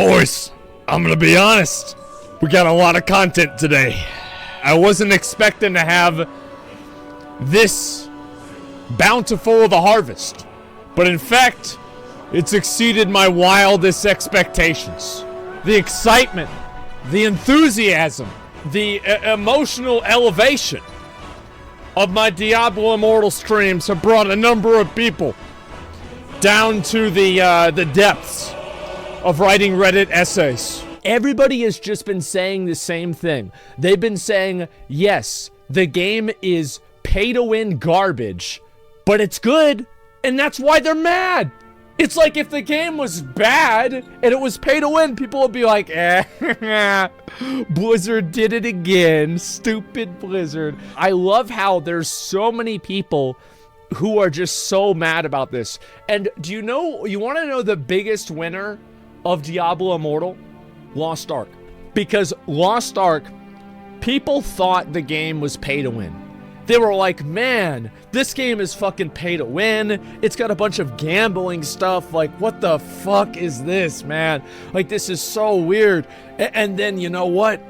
Boys, I'm gonna be honest. We got a lot of content today. I wasn't expecting to have this bountiful of a harvest, but in fact, it's exceeded my wildest expectations. The excitement, the enthusiasm, the emotional elevation of my Diablo Immortal streams have brought a number of people down to the depths of writing Reddit essays. Everybody has just been saying the same thing. They've been saying, yes, the game is pay-to-win garbage, but it's good, and that's why they're mad. It's like if the game was bad and it was pay-to-win, people would be like, Blizzard did it again. Stupid Blizzard. I love how there's so many people who are just so mad about this. And do you want to know the biggest winner of Diablo Immortal? Lost Ark. Because Lost Ark, people thought the game was pay to win. They were like, man, this game is fucking pay to win. It's got a bunch of gambling stuff. Like, what the fuck is this, man? Like, this is so weird. And then, you know what?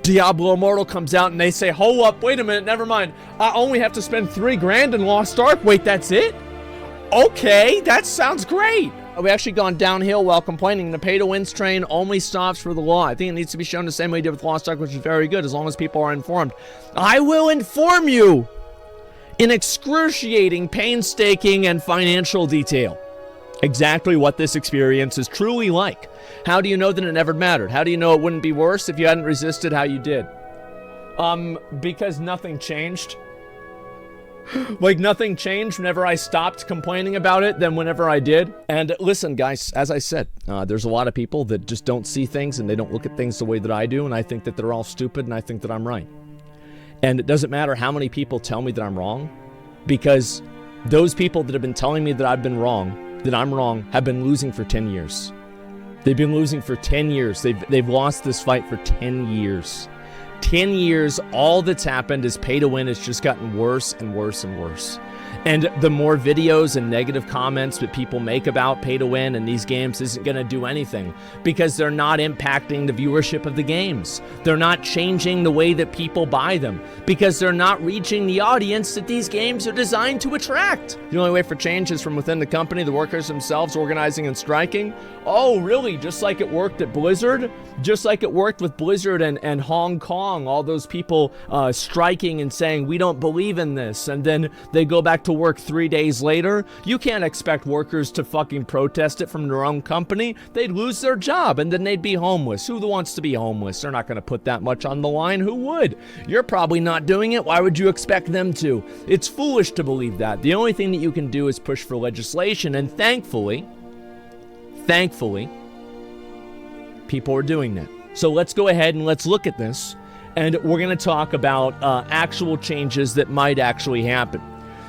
Diablo Immortal comes out and they say, hold up, wait a minute, never mind. I only have to spend $3 grand in Lost Ark. Wait, that's it? Okay, that sounds great. We actually gone downhill while complaining. The pay-to-win train only stops for the law. I think it needs to be shown the same way we did with Lost Ark, which is very good, as long as people are informed. I will inform you in excruciating, painstaking, and financial detail exactly what this experience is truly like. How do you know that it never mattered? How do you know it wouldn't be worse if you hadn't resisted how you did? Because nothing changed. Like, nothing changed whenever I stopped complaining about it than whenever I did. And listen, guys, as I said, there's a lot of people that just don't see things and they don't look at things the way that I do, and I think that they're all stupid and I think that I'm right. And it doesn't matter how many people tell me that I'm wrong, because those people that have been telling me that I've been wrong, that I'm wrong, have been losing for 10 years. They've been losing for 10 years. They've lost this fight for 10 years. 10 years, all that's happened is pay to win has just gotten worse and worse and worse. And the more videos and negative comments that people make about pay to win and these games isn't going to do anything, because they're not impacting the viewership of the games. They're not changing the way that people buy them, because they're not reaching the audience that these games are designed to attract. The only way for change is from within the company, the workers themselves organizing and striking. Oh, really? Just like it worked at Blizzard? Just like it worked with Blizzard and Hong Kong, all those people striking and saying, we don't believe in this, and then they go back to work 3 days later. You can't expect workers to fucking protest it from their own company. They'd lose their job and then they'd be homeless. Who wants to be homeless? They're not going to put that much on the line. Who would? You're probably not doing it. Why would you expect them to? It's foolish to believe that. The only thing that you can do is push for legislation, and thankfully, people are doing that. So let's go ahead and let's look at this, and we're going to talk about actual changes that might actually happen.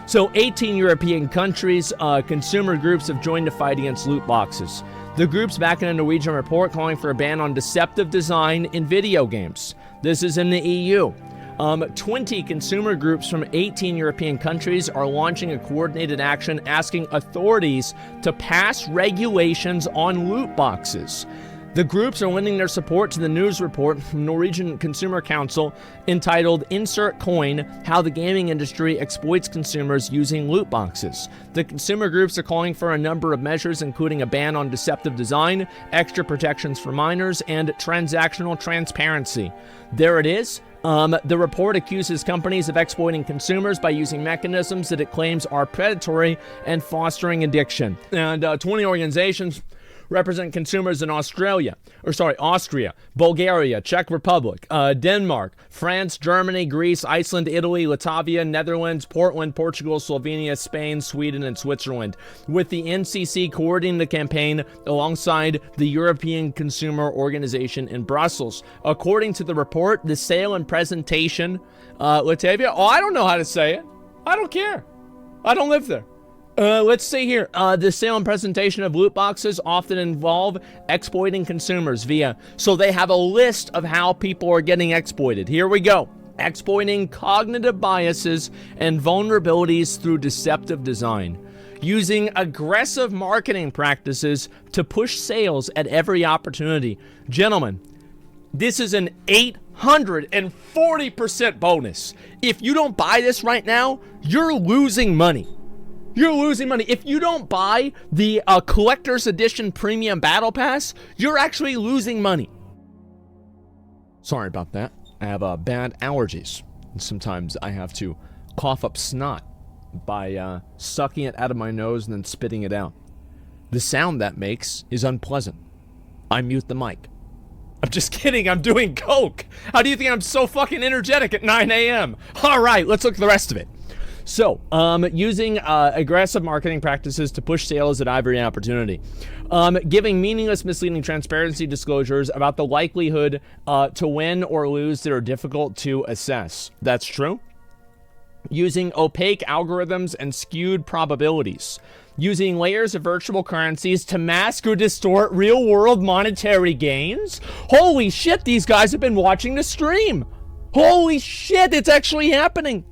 So 18 European countries, consumer groups have joined to fight against loot boxes. The groups back in a Norwegian report calling for a ban on deceptive design in video games. This is in the EU. 20 consumer groups from 18 European countries are launching a coordinated action asking authorities to pass regulations on loot boxes. The groups are lending their support to the news report from Norwegian Consumer Council entitled Insert Coin, How the Gaming Industry Exploits Consumers Using Loot Boxes. The consumer groups are calling for a number of measures, including a ban on deceptive design, extra protections for minors, and transactional transparency. There it is. The report accuses companies of exploiting consumers by using mechanisms that it claims are predatory and fostering addiction. And 20 organizations represent consumers in Austria, Bulgaria, Czech Republic, Denmark, France, Germany, Greece, Iceland, Italy, Latvia, Netherlands, Portland, Portugal, Slovenia, Spain, Sweden, and Switzerland, with the NCC coordinating the campaign alongside the European Consumer Organization in Brussels. According to the report, the sale and presentation, Latavia, I don't know how to say it. I don't care. I don't live there. Let's see here. The sale and presentation of loot boxes often involve exploiting consumers so they have a list of how people are getting exploited. Here we go. Exploiting cognitive biases and vulnerabilities through deceptive design. using aggressive marketing practices to push sales at every opportunity. Gentlemen, this is an 840% bonus. If you don't buy this right now, you're losing money. You're losing money. If you don't buy the collector's edition premium battle pass, you're actually losing money. Sorry about that. I have bad allergies. And sometimes I have to cough up snot by sucking it out of my nose and then spitting it out. The sound that makes is unpleasant. I mute the mic. I'm just kidding. I'm doing coke. How do you think I'm so fucking energetic at 9 a.m.? All right, let's look at the rest of it. So, using aggressive marketing practices to push sales at every opportunity. Giving meaningless, misleading transparency disclosures about the likelihood to win or lose that are difficult to assess. That's true. Using opaque algorithms and skewed probabilities. Using layers of virtual currencies to mask or distort real-world monetary gains. Holy shit, these guys have been watching the stream. Holy shit, it's actually happening.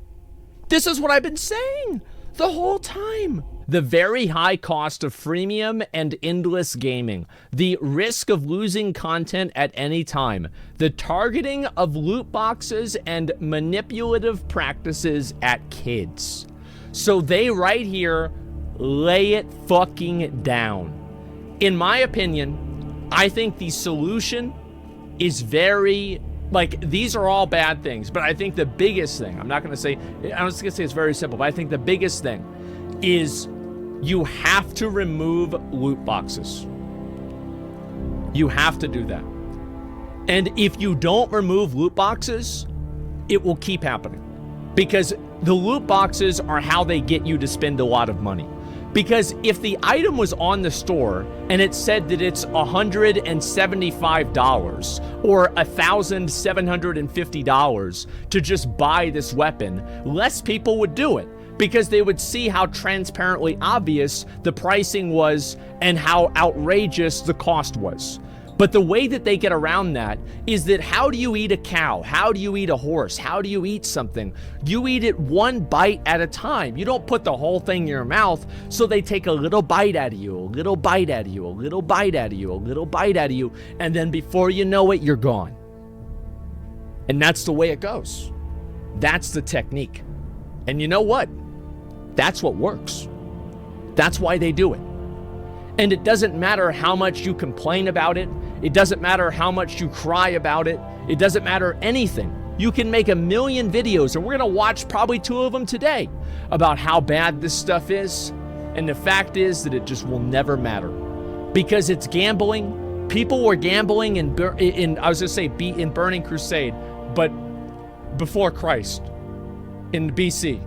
This is what I've been saying the whole time. The very high cost of freemium and endless gaming. The risk of losing content at any time. The targeting of loot boxes and manipulative practices at kids. So they right here lay it fucking down. In my opinion, I think the solution is very... Like, these are all bad things, but I think the biggest thing, I'm just gonna say it's very simple, but I think the biggest thing is you have to remove loot boxes. You have to do that. And if you don't remove loot boxes, it will keep happening. Because the loot boxes are how they get you to spend a lot of money. Because if the item was on the store and it said that it's $175 or $1,750 to just buy this weapon, less people would do it because they would see how transparently obvious the pricing was and how outrageous the cost was. But the way that they get around that is that how do you eat a cow? How do you eat a horse? How do you eat something? You eat it one bite at a time. You don't put the whole thing in your mouth, so they take a little bite out of you, a little bite out of you, a little bite out of you, a little bite out of you, and then before you know it, you're gone. And that's the way it goes. That's the technique. And you know what? That's what works. That's why they do it. And it doesn't matter how much you complain about it. It doesn't matter how much you cry about it. It doesn't matter anything. You can make a million videos, and we're gonna watch probably 2 of them today about how bad this stuff is. And the fact is that it just will never matter because it's gambling. People were gambling in Burning Crusade, but before Christ, in BC,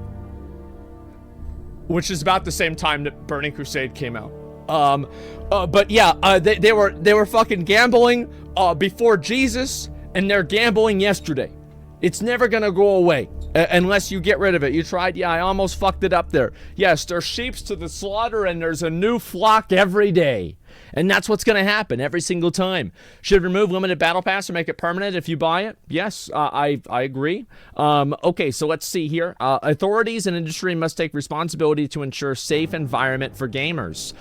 which is about the same time that Burning Crusade came out. But yeah, they were fucking gambling before Jesus, and they're gambling yesterday. It's never gonna go away unless you get rid of it. You tried? Yeah, I almost fucked it up there. Yes, there's sheeps to the slaughter, and there's a new flock every day. And that's what's going to happen every single time. Should remove limited battle pass or make it permanent if you buy it? Yes, I agree. Okay, so let's see here. Authorities and industry must take responsibility to ensure safe environment for gamers.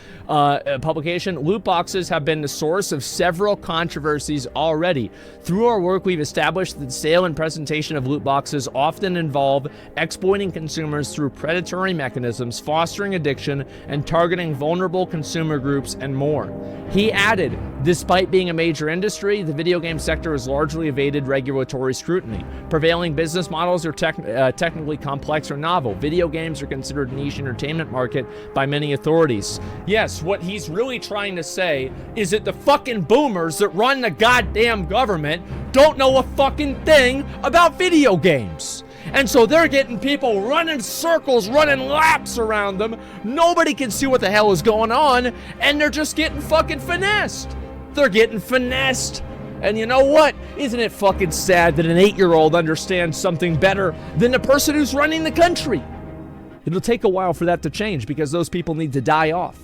Publication, loot boxes have been the source of several controversies already. Through our work, we've established that sale and presentation of loot boxes often involve exploiting consumers through predatory mechanisms, fostering addiction, and targeting vulnerable consumer groups and more. He added, despite being a major industry, the video game sector has largely evaded regulatory scrutiny. Prevailing business models are technically complex or novel. Video games are considered a niche entertainment market by many authorities. Yes, what he's really trying to say is that the fucking boomers that run the goddamn government don't know a fucking thing about video games. And so they're getting people running circles, running laps around them. Nobody can see what the hell is going on, and they're just getting fucking finessed. They're getting finessed. And you know what? Isn't it fucking sad that an 8-year-old understands something better than the person who's running the country? It'll take a while for that to change because those people need to die off.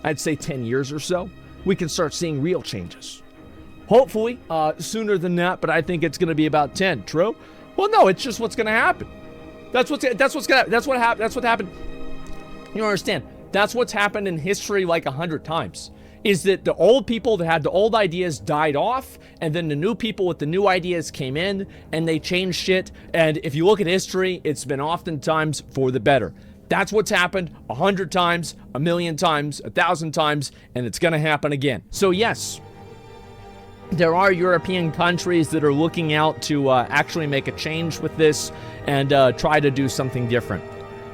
I'd say 10 years or so, we can start seeing real changes. Hopefully, sooner than that, but I think it's going to be about 10. True? Well, no, it's just what's going to happen. That's what happened You don't understand. That's what's happened in history like 100 times. Is that the old people that had the old ideas died off, and then the new people with the new ideas came in, and they changed shit. And if you look at history, it's been oftentimes for the better. That's what's happened 100 times, 1,000,000 times, 1,000 times, and it's gonna happen again. So yes, there are European countries that are looking out to actually make a change with this and try to do something different.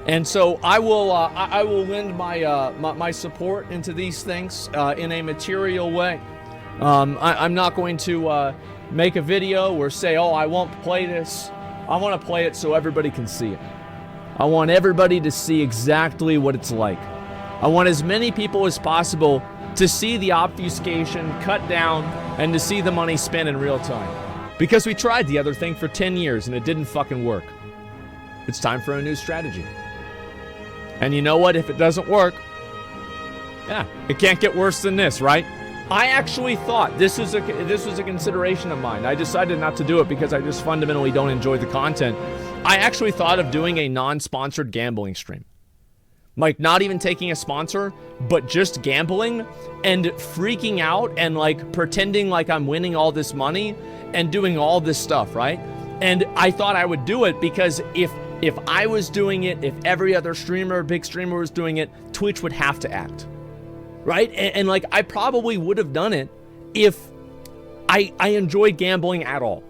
And so I will lend my support into these things in a material way. I'm not going to make a video or say, oh, I won't play this. I want to play it so everybody can see it. I want everybody to see exactly what it's like. I want as many people as possible to see the obfuscation cut down and to see the money spent in real time. Because we tried the other thing for 10 years and it didn't fucking work. It's time for a new strategy. And you know what? If it doesn't work, yeah, it can't get worse than this, right? I actually thought this was a consideration of mine. I decided not to do it because I just fundamentally don't enjoy the content. I actually thought of doing a non-sponsored gambling stream. Like, not even taking a sponsor, but just gambling and freaking out and like pretending like I'm winning all this money and doing all this stuff, right? And I thought I would do it because if I was doing it, if every other streamer, big streamer was doing it, Twitch would have to act, right? And like, I probably would have done it if I enjoyed gambling at all.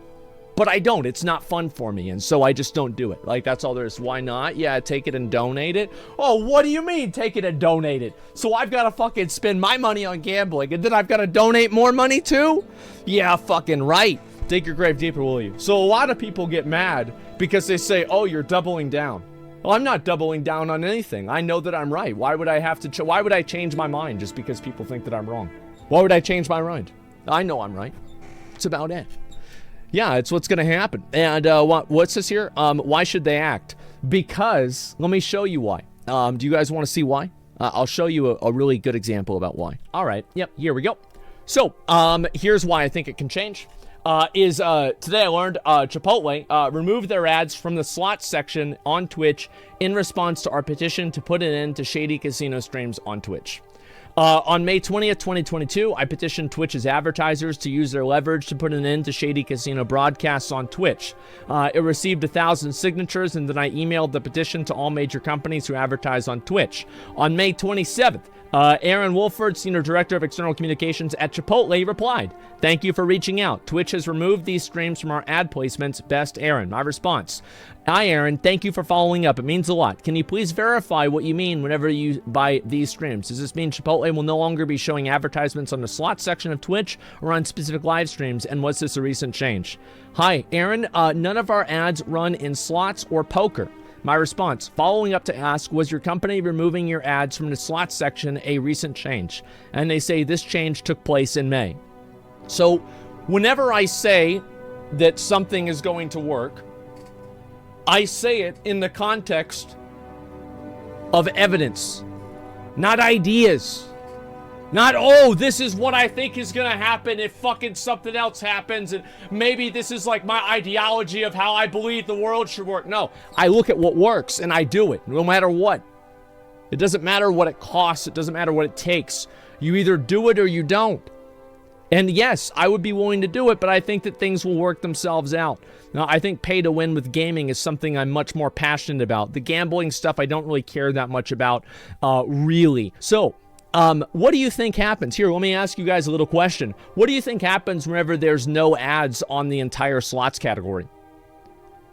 But I don't. It's not fun for me, and so I just don't do it. Like, that's all there is. Why not? Yeah, take it and donate it. Oh, what do you mean, take it and donate it? So I've got to fucking spend my money on gambling, and then I've got to donate more money too? Yeah, fucking right. Dig your grave deeper, will you? So a lot of people get mad because they say, oh, you're doubling down. Well, I'm not doubling down on anything. I know that I'm right. Why would I have to? Why would I change my mind just because people think that I'm wrong? Why would I change my mind? I know I'm right. It's about it. Yeah, it's what's going to happen. And what's this here? Why should they act? Because, let me show you why. Do you guys want to see why? I'll show you a really good example about why. All right, yep, here we go. So, here's why I think it can change. Today I learned Chipotle removed their ads from the slots section on Twitch in response to our petition to put an end to shady casino streams on Twitch. On May 20th, 2022, I petitioned Twitch's advertisers to use their leverage to put an end to shady casino broadcasts on Twitch. It received 1,000 signatures, and then I emailed the petition to all major companies who advertise on Twitch. On May 27th, Aaron Wolford, Senior Director of External Communications at Chipotle, replied, "Thank you for reaching out. Twitch has removed these streams from our ad placements. Best, Aaron." My response: "Hi, Aaron. Thank you for following up. It means a lot. Can you please verify what you mean whenever you buy these streams? Does this mean Chipotle will no longer be showing advertisements on the slot section of Twitch or on specific live streams? And was this a recent change?" Hi, Aaron. None of our ads run in slots or poker. My response, following up to ask, was your company removing your ads from the slots section a recent change? And they say this change took place in May. So whenever I say that something is going to work, I say it in the context of evidence, not ideas. Not, oh, this is what I think is gonna happen if fucking something else happens, and maybe this is like my ideology of how I believe the world should work. No, I look at what works and I do it, no matter what. It doesn't matter what it costs, it doesn't matter what it takes. You either do it or you don't. And yes, I would be willing to do it, but I think that things will work themselves out. Now, I think pay to win with gaming is something I'm much more passionate about. The gambling stuff I don't really care that much about, really. So, what do you think happens? Here, let me ask you guys a little question. What do you think happens whenever there's no ads on the entire slots category?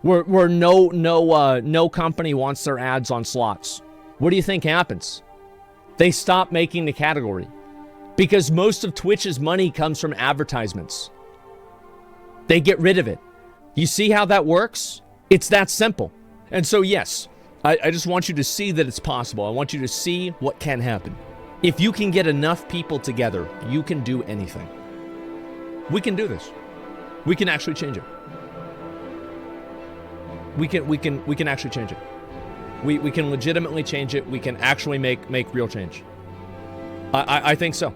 Where no company wants their ads on slots. What do you think happens? They stop making the category. Because most of Twitch's money comes from advertisements. They get rid of it. You see how that works? It's that simple. And so yes, I just want you to see that it's possible. I want you to see what can happen. If you can get enough people together, you can do anything. We can do this. We can actually change it. We can actually change it. We can legitimately change it. We can actually make real change. I think so.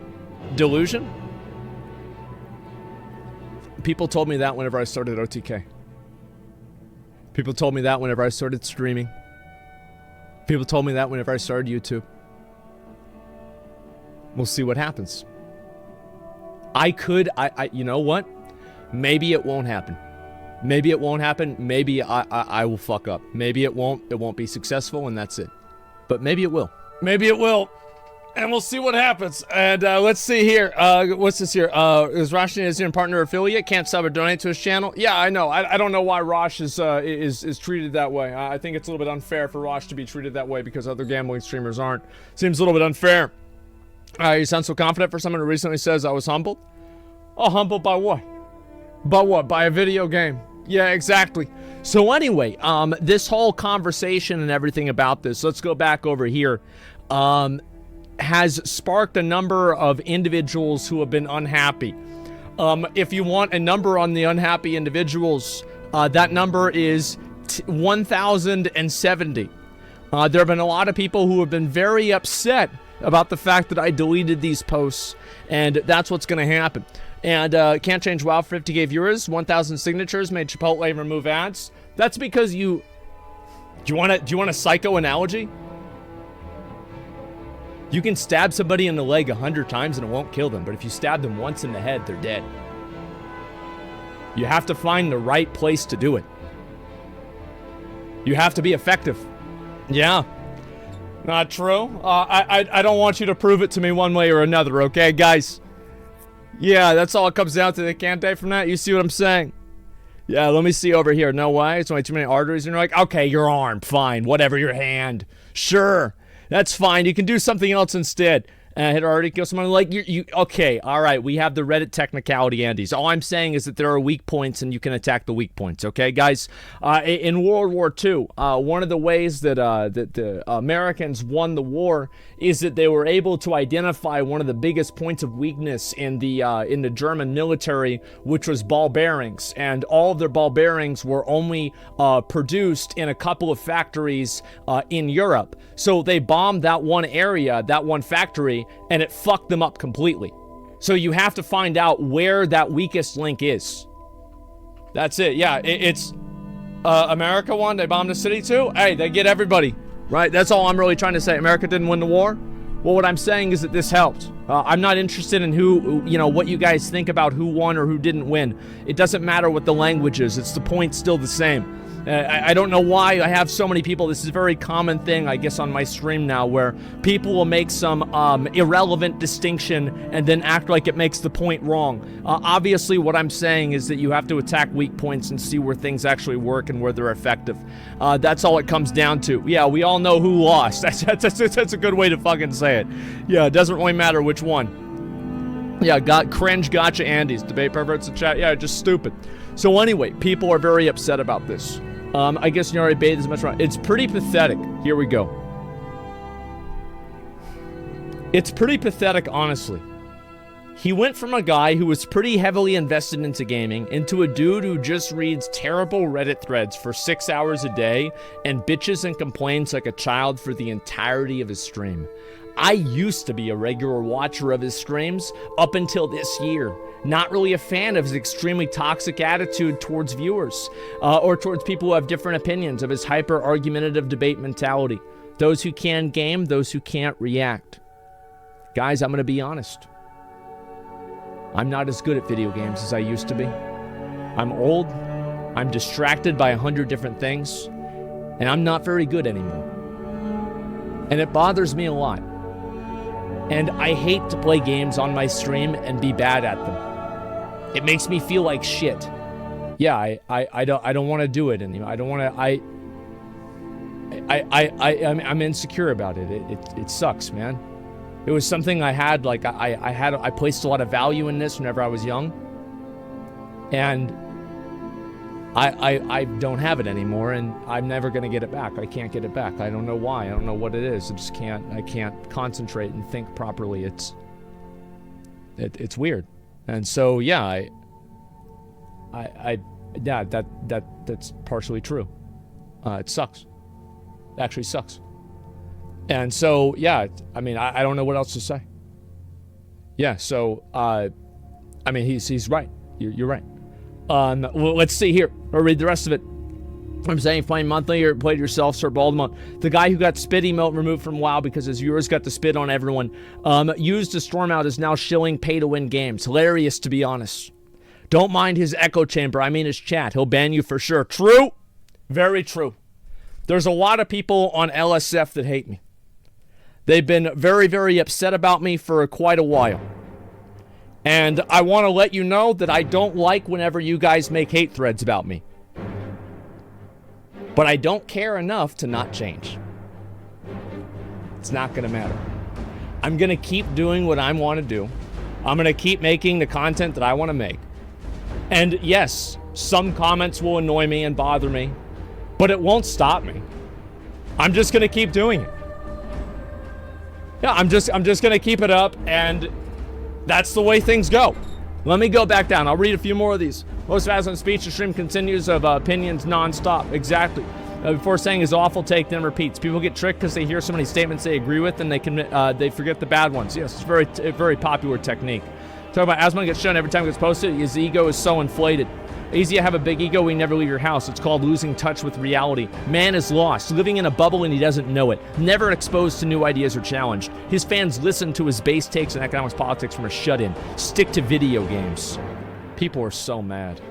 Delusion? People told me that whenever I started OTK. People told me that whenever I started streaming. People told me that whenever I started YouTube. We'll see what happens. You know what? Maybe it won't happen. Maybe it won't happen. Maybe I will fuck up. Maybe it won't be successful, and that's it. But maybe it will. Maybe it will. And we'll see what happens. And let's see here. What's this here? Is Rosh an partner affiliate? Can't sub or donate to his channel? Yeah, I know. I don't know why Rosh is treated that way. I think it's a little bit unfair for Rosh to be treated that way because other gambling streamers aren't. Seems a little bit unfair. You sound so confident for someone who recently says I was humbled. Oh, humbled by what? By what? By a video game. Yeah, exactly. So anyway, this whole conversation and everything about this, let's go back over here, has sparked a number of individuals who have been unhappy. If you want a number on the unhappy individuals, that number is 1,070. There have been a lot of people who have been very upset about the fact that I deleted these posts, and that's what's going to happen. And Can't Change WoW for 50k viewers, 1,000 signatures made Chipotle remove ads. That's because do you want a psycho analogy? You can stab somebody in the leg 100 times and it won't kill them, but if you stab them once in the head, they're dead. You have to find the right place to do it. You have to be effective. Yeah. Not true. I don't want you to prove it to me one way or another, okay, guys? Yeah, that's all it comes down to. They can't die from that. You see what I'm saying? Yeah, let me see over here. No way. It's only too many arteries. And you're like, okay, your arm. Fine. Whatever, your hand. Sure. That's fine. You can do something else instead. Had already killed someone. Like, okay, all right. We have the Reddit technicality, Andes. All I'm saying is that there are weak points and you can attack the weak points, okay, guys? In World War II, one of the ways that the Americans won the war is that they were able to identify one of the biggest points of weakness in the German military, which was ball bearings. And all of their ball bearings were only produced in a couple of factories in Europe. So they bombed that one area, that one factory, and it fucked them up completely. So you have to find out where that weakest link is. That's it. Yeah, it's America won. They bombed the city too. Hey, they get everybody, right? That's all I'm really trying to say. America didn't win the war. Well, what I'm saying is that this helped. I'm not interested in what you guys think about who won or who didn't win. It doesn't matter what the language is. It's the point still the same. I don't know why I have so many people. This is a very common thing, I guess, on my stream now, where people will make some irrelevant distinction and then act like it makes the point wrong. Obviously, what I'm saying is that you have to attack weak points and see where things actually work and where they're effective. That's all it comes down to. Yeah, we all know who lost. That's a good way to fucking say it. Yeah, it doesn't really matter which one. Yeah, cringe gotcha Andes. Debate perverts in chat. Yeah, just stupid. So anyway, people are very upset about this. I guess you already bathed as much wrong. It's pretty pathetic. Here we go. It's pretty pathetic, honestly. He went from a guy who was pretty heavily invested into gaming into a dude who just reads terrible Reddit threads for 6 hours a day and bitches and complains like a child for the entirety of his stream. I used to be a regular watcher of his streams up until this year. Not really a fan of his extremely toxic attitude towards viewers, or towards people who have different opinions, of his hyper-argumentative debate mentality. Those who can game, those who can't react. Guys, I'm gonna be honest. I'm not as good at video games as I used to be. I'm old, I'm distracted by 100 different things, and I'm not very good anymore. And it bothers me a lot. And I hate to play games on my stream and be bad at them. It makes me feel like shit. Yeah, I don't want to do it anymore. I don't want to. I'm insecure about it. It sucks, man. It was something I had, like I placed a lot of value in this whenever I was young, and I don't have it anymore, and I'm never gonna get it back. I can't get it back. I don't know why. I don't know what it is. I just can't. I can't concentrate and think properly. It's weird. And so, yeah, yeah, that's partially true. It sucks. It actually sucks. And so, yeah, I mean, I don't know what else to say. Yeah, so, I mean, he's right. You're right. Well, let's see here. I'll read the rest of it. I'm saying playing monthly or played yourself, Sir Baldemont. The guy who got spit emote removed from WoW because his viewers got to spit on everyone. Used to storm out is now shilling pay-to-win games. Hilarious, to be honest. Don't mind his echo chamber. I mean his chat. He'll ban you for sure. True. Very true. There's a lot of people on LSF that hate me. They've been very, very upset about me for quite a while. And I want to let you know that I don't like whenever you guys make hate threads about me. But I don't care enough to not change. It's not going to matter. I'm going to keep doing what I want to do. I'm going to keep making the content that I want to make. And yes, some comments will annoy me and bother me, but it won't stop me. I'm just going to keep doing it. Yeah, I'm just going to keep it up, and that's the way things go. Let me go back down. I'll read a few more of these. Most Asmongold speech, the stream continues of opinions non-stop. Exactly. Before saying his awful take, then repeats. People get tricked because they hear so many statements they agree with, and they forget the bad ones. Yes, it's a very popular technique. Talk about Asmongold gets shown every time it gets posted. His ego is so inflated. Easy to have a big ego when you never leave your house. It's called losing touch with reality. Man is lost, living in a bubble and he doesn't know it. Never exposed to new ideas or challenged. His fans listen to his base takes and economics politics from a shut-in. Stick to video games. People are so mad.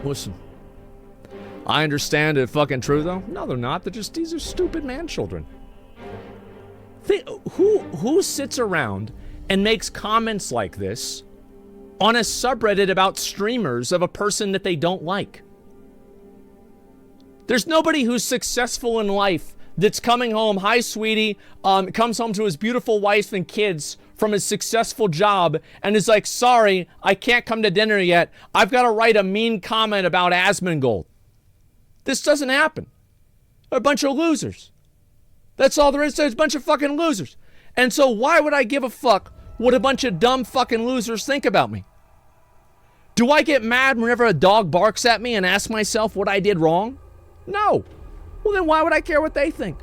Listen. I understand it's fucking true, though. No, they're not. These are stupid man-children. Who sits around and makes comments like this on a subreddit about streamers of a person that they don't like? There's nobody who's successful in life that's coming home, hi sweetie, comes home to his beautiful wife and kids from his successful job and is like, sorry, I can't come to dinner yet. I've got to write a mean comment about Asmongold. This doesn't happen. They're a bunch of losers. That's all there is. There's a bunch of fucking losers. And so why would I give a fuck what a bunch of dumb fucking losers think about me? Do I get mad whenever a dog barks at me and ask myself what I did wrong? No. Well, then why would I care what they think?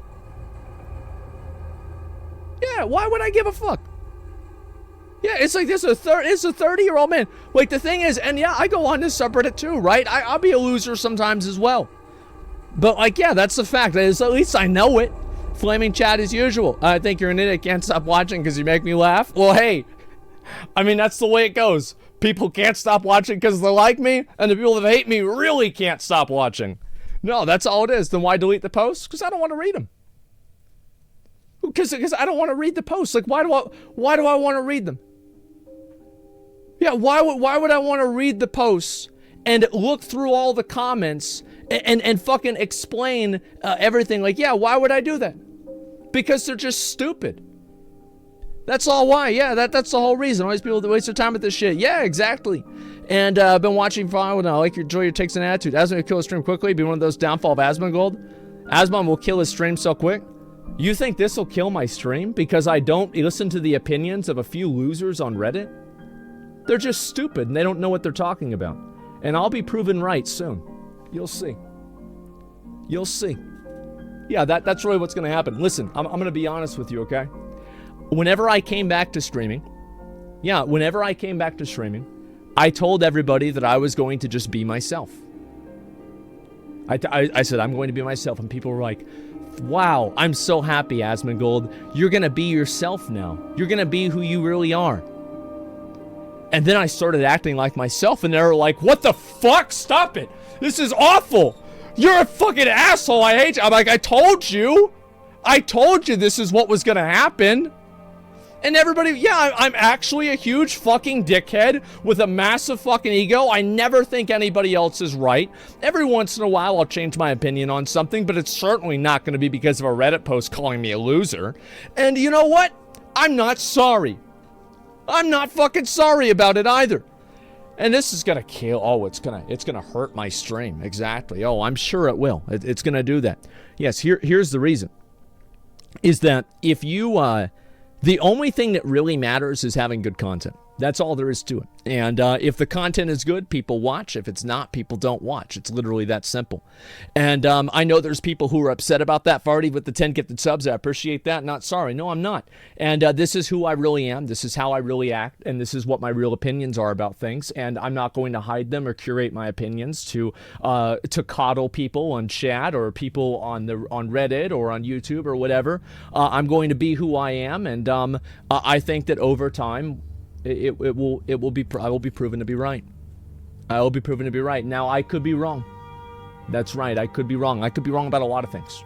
Yeah, why would I give a fuck? Yeah, it's like this is a 30-year-old man. Like, the thing is, and yeah, I go on this subreddit too, right? I'll be a loser sometimes as well. But, like, yeah, that's the fact. At least I know it. Flaming chat as usual. I think you're an idiot. Can't stop watching because you make me laugh. Well, hey, I mean, that's the way it goes. People can't stop watching because they like me, and the people that hate me really can't stop watching. No, that's all it is. Then why delete the posts? Because I don't want to read them. Because I don't want to read the posts. Like, why do I want to read them? Yeah, why would I want to read the posts and look through all the comments and fucking explain everything? Like, yeah, why would I do that? Because they're just stupid. That's all why. Yeah, that's the whole reason. All these people that waste their time with this shit. Yeah, exactly. And I've been watching for a while now. I like your enjoy your takes and attitude. Asmongold will kill his stream quickly. Be one of those downfall of Asmongold. Asmon will kill his stream so quick. You think this will kill my stream because I don't listen to the opinions of a few losers on Reddit? They're just stupid and they don't know what they're talking about. And I'll be proven right soon. You'll see. You'll see. Yeah, that's really what's going to happen. Listen, I'm going to be honest with you, okay? Whenever I came back to streaming, I told everybody that I was going to just be myself. I said, I'm going to be myself, and people were like, wow, I'm so happy, Asmongold. You're going to be yourself now. You're going to be who you really are. And then I started acting like myself, and they were like, what the fuck? Stop it. This is awful. You're a fucking asshole. I hate you. I'm like, I told you. I told you this is what was going to happen. And everybody, yeah, I'm actually a huge fucking dickhead with a massive fucking ego. I never think anybody else is right. Every once in a while, I'll change my opinion on something, but it's certainly not going to be because of a Reddit post calling me a loser. And you know what? I'm not sorry. I'm not fucking sorry about it either. And this is gonna kill. Oh, it's gonna hurt my stream. Exactly. Oh, I'm sure it will. It's gonna do that. Yes. Here's the reason. Is that if you the only thing that really matters is having good content. That's all there is to it. And if the content is good, people watch. If it's not, people don't watch. It's literally that simple. And I know there's people who are upset about that. Farty with the 10 gifted subs. I appreciate that. Not sorry. No, I'm not. And this is who I really am. This is how I really act. And this is what my real opinions are about things. And I'm not going to hide them or curate my opinions to coddle people on chat or people on Reddit or on YouTube or whatever. I'm going to be who I am. And I think that over time, I will be proven to be right. I will be proven to be right. Now, I could be wrong. That's right. I could be wrong. I could be wrong about a lot of things.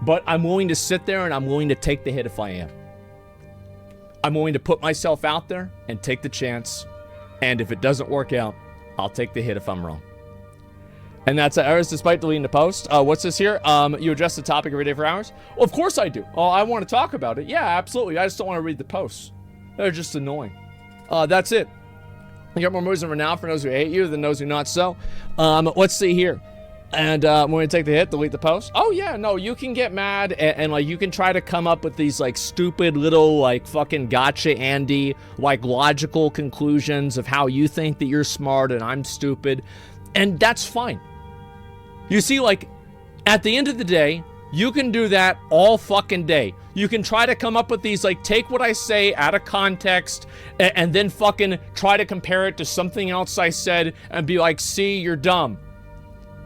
But I'm willing to sit there and I'm willing to take the hit if I am. I'm willing to put myself out there and take the chance. And if it doesn't work out, I'll take the hit if I'm wrong. And that's Hours despite deleting the post. What's this here? You address the topic every day for hours? Well, of course I do. Oh, I want to talk about it. Yeah, absolutely. I just don't want to read the posts. They're just annoying. That's it. You got more movies over now for those who hate you than those who not so. Let's see here. And I'm going to take the hit, delete the post. Oh, yeah, no, you can get mad and like, you can try to come up with these, like, stupid little, like, fucking gotcha Andy, like, logical conclusions of how you think that you're smart and I'm stupid. And that's fine. You see, like, at the end of the day, you can do that all fucking day. You can try to come up with these, like, take what I say out of context and then fucking try to compare it to something else I said and be like, see, you're dumb.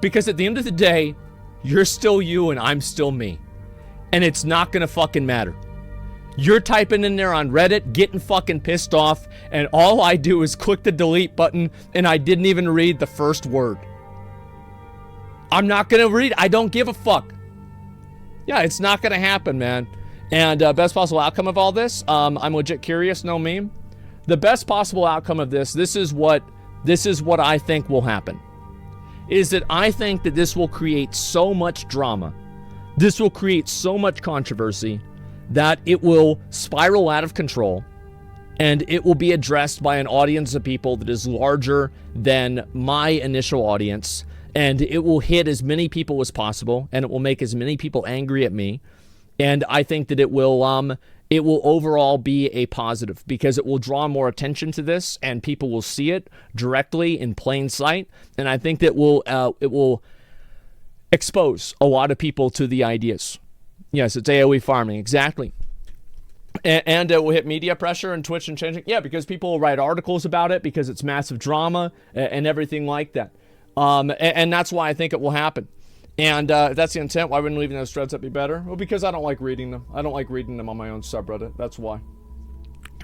Because at the end of the day, you're still you and I'm still me. And it's not gonna fucking matter. You're typing in there on Reddit, getting fucking pissed off, and all I do is click the delete button and I didn't even read the first word. I'm not gonna read, I don't give a fuck. Yeah, it's not gonna happen, man. And best possible outcome of all this, I'm legit curious, no meme. The best possible outcome of this is what I think will happen. Is that I think that this will create so much drama, this will create so much controversy that it will spiral out of control and it will be addressed by an audience of people that is larger than my initial audience, and it will hit as many people as possible and it will make as many people angry at me. And I think that it will overall be a positive because it will draw more attention to this and people will see it directly in plain sight. And I think that it will expose a lot of people to the ideas. Yes, it's AoE farming, exactly. And it will hit media pressure and Twitch and changing. Yeah, because people will write articles about it because it's massive drama and everything like that. And that's why I think it will happen. And if that's the intent, why wouldn't leaving those threads up be better? Well, because I don't like reading them. I don't like reading them on my own subreddit. That's why.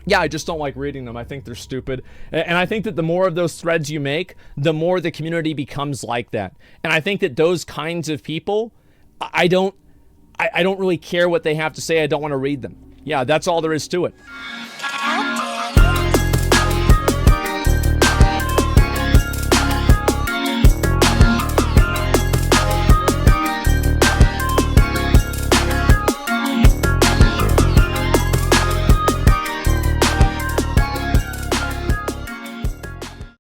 Yeah, I just don't like reading them. I think they're stupid. And I think that the more of those threads you make, the more the community becomes like that. And I think that those kinds of people, I don't really care what they have to say. I don't want to read them. Yeah, that's all there is to it.